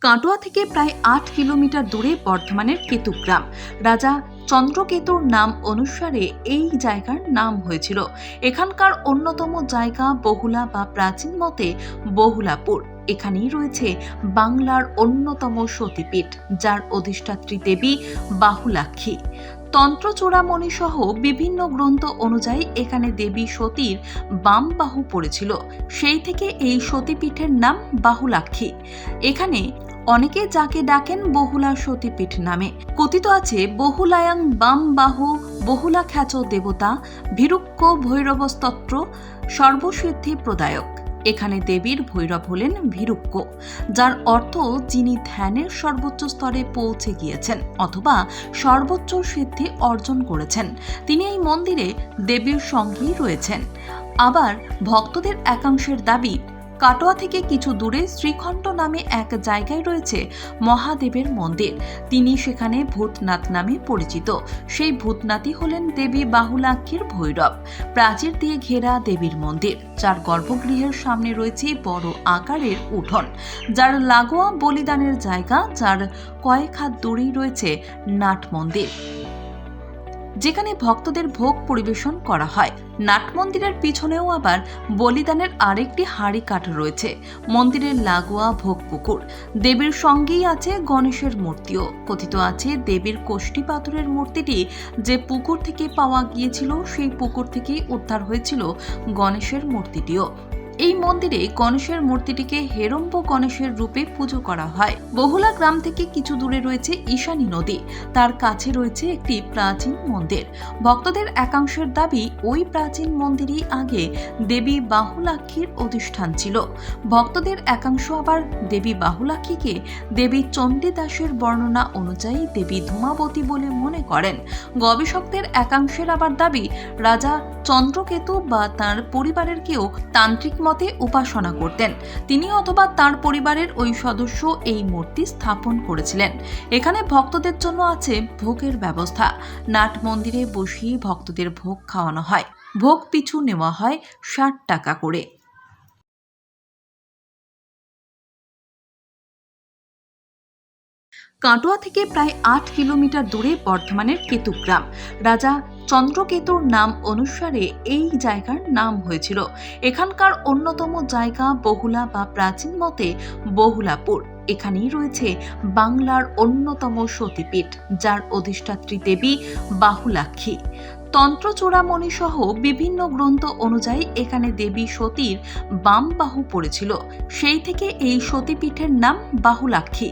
কাটোয়া থেকে প্রায় ৮ কিলোমিটার দূরে বর্ধমানের কেতুগ্রাম। রাজা চন্দ্রকেতুর নাম অনুসারে এই জায়গার নাম হয়েছিল। এখানকার অন্যতম জায়গা বহুলা বা প্রাচীন মতে বহুলাপুর। এখানেই রয়েছে বাংলার অন্যতম সতীপীঠ, যার অধিষ্ঠাত্রী দেবী বাহুলাক্ষী। তন্ত্র চূড়ামণি সহ বিভিন্ন গ্রন্থ অনুযায়ী এখানে দেবী সতীর বাম বাহু পড়েছিল। সেই থেকে এই সতীপীঠের নাম বাহুলাক্ষী। এখানে অনেকে যাকে ডাকেন বহুলা সতীপীঠ নামে। কথিত আছে বহুলায়াং বাম বাহু বহুলা খ্যাচ দেবতা ভীরুক্ষ ভৈরবস্তত্র সর্বসিদ্ধি প্রদায়ক। এখানে দেবীর ভৈরব হলেন ভীরুক্ষ, যার অর্থ যিনি ধ্যানের সর্বোচ্চ স্তরে পৌঁছে গিয়েছেন অথবা সর্বোচ্চ সিদ্ধি অর্জন করেছেন। তিনি এই মন্দিরে দেবীর সঙ্গেই রয়েছেন। আবার ভক্তদের একাংশের দাবি, কাটোয়া থেকে কিছু দূরে শ্রীখণ্ড নামে এক জায়গায় রয়েছে মহাদেবের মন্দির। তিনি সেখানে ভূতনাথ নামে পরিচিত। সেই ভূতনাথই হলেন দেবী বাহুলাক্ষীর ভৈরব। প্রাচীর দিয়ে ঘেরা দেবীর মন্দির, যার গর্ভগৃহের সামনে রয়েছে বড় আকারের উঠোন, যার লাগোয়া বলিদানের জায়গা, যার কয়েক হাত দূরেই রয়েছে নাট মন্দির, যেখানে ভক্তদের ভোগ পরিবেশন করা হয়। নাট মন্দিরের পিছনেও আবার বলিদানের আরেকটি হাড়ি কাঠ রয়েছে। মন্দিরের লাগোয়া ভোগ পুকুর। দেবীর সঙ্গেই আছে গণেশের মূর্তিও। কথিত আছে দেবীর কোষ্ঠী পাথরের মূর্তিটি যে পুকুর থেকে পাওয়া গিয়েছিল, সেই পুকুর থেকেই উদ্ধার হয়েছিল গণেশের মূর্তিটিও। এই মন্দিরে গণেশের মূর্তিটিকে হেরম্ব গণেশের রূপে পুজো করা হয়। বহুলা গ্রাম থেকে কিছু দূরে রয়েছে ঈশানী নদী, তার কাছে রয়েছে একটি প্রাচীন মন্দির। ভক্তদের একাংশের দাবি, ওই প্রাচীন মন্দিরই আগে দেবী বাহুলাক্ষীর অধিষ্ঠান ছিল। ভক্তদের একাংশ আবার দেবী বাহুলাক্ষীকে দেবী চণ্ডীদাসের বর্ণনা অনুযায়ী দেবী ধূমাবতী বলে মনে করেন। গবেষকদের একাংশের আবার দাবি, রাজা চন্দ্রকেতু বা তাঁর পরিবারের কেউ তান্ত্রিক মতে উপাসনা করতেন। তিনি অথবা তার পরিবারের ওই সদস্য এই মূর্তি স্থাপন করেছিলেন। এখানে ভক্তদের জন্য আছে ভোগের ব্যবস্থা। নাট মন্দিরে বসিয়ে ভক্তদের ভোগ খাওয়ানো হয়। ভোগ পিছু নেওয়া হয় ৬০ টাকা করে। কাটোয়া থেকে প্রায় ৮ কিলোমিটার দূরে বর্ধমানের কেতুগ্রাম। রাজা চন্দ্রকেতুর নাম অনুসারে এই জায়গার নাম হয়েছিল। এখানকার অন্যতম জায়গা বহুলা বা প্রাচীন মতে বহুলাপুর। এখানেই রয়েছে বাংলার অন্যতম সতীপীঠ, যার অধিষ্ঠাত্রী দেবী বাহুলাক্ষী। তন্ত্র চূড়ামণি সহ বিভিন্ন গ্রন্থ অনুযায়ী এখানে দেবী সতীর বাম বাহু পড়েছিল। সেই থেকে এই সতীপীঠের নাম বাহুলাক্ষী।